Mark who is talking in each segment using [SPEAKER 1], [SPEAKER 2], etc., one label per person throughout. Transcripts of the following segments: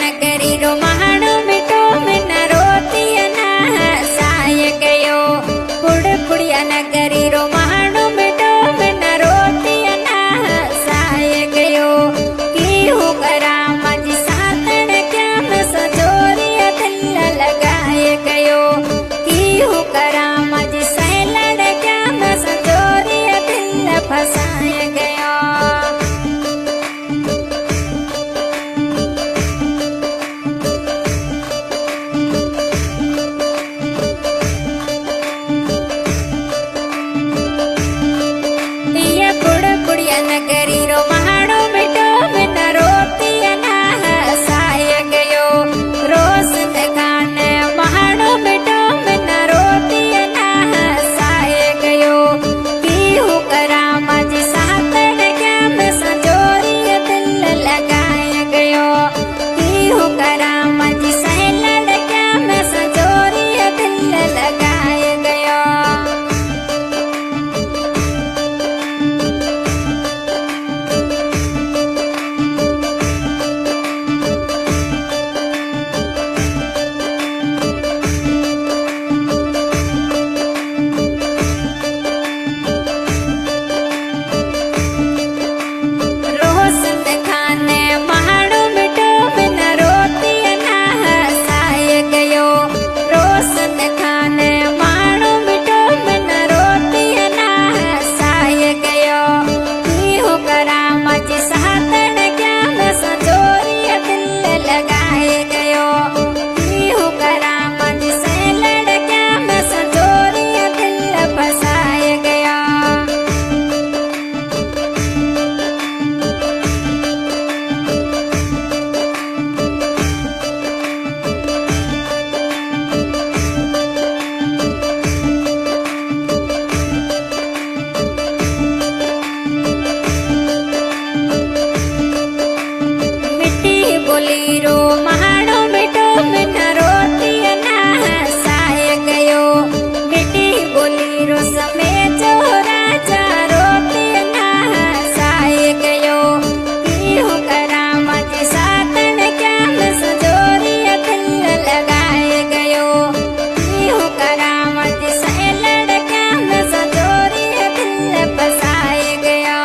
[SPEAKER 1] नगरी रो महाणो मिटो में न रोती ना हसाय गयो। पुड़पुड़िया नगरी रो महाणो मिटो में न रोती ना हसाय गयो। की हो करा मजी सातन क्या में सजोरी दिल लगाए गयो। की हो करा मजी सैलड़ क्या में सजोरी दिल फसाए गयो। नगरी रो महाणो मिटो में न रोती ना हसाय गयो। रोशन खान महाणो मिटो में न रोती ना हसाय गयो। की हूँ करा मजी सातन क्या में सजोरी दिल लगाए गयो। की हूँ करा मजी सैलड़ क्या में सजोरी दिल लगाए गयो। रो महाणो मिटो में न रोती ना हसाय गयो। मिट्टी बोली रो समय जो राजा रोती ना हसाय गयो। की हो करा मजी सातन क्या में सजोरी दिल लगाए गयो। की हो करा मजी सैलड़ क्या में सजोरी दिल फसाए गया।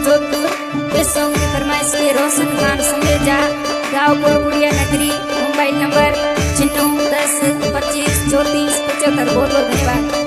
[SPEAKER 1] जोधपुर। इस सॉन्ग की फरमाइश के रोशन खान समेजा, गाँव गुड़िया नगरी, मोबाइल नंबर 96 10 25 34 75। बहुत बहुत धन्यवाद।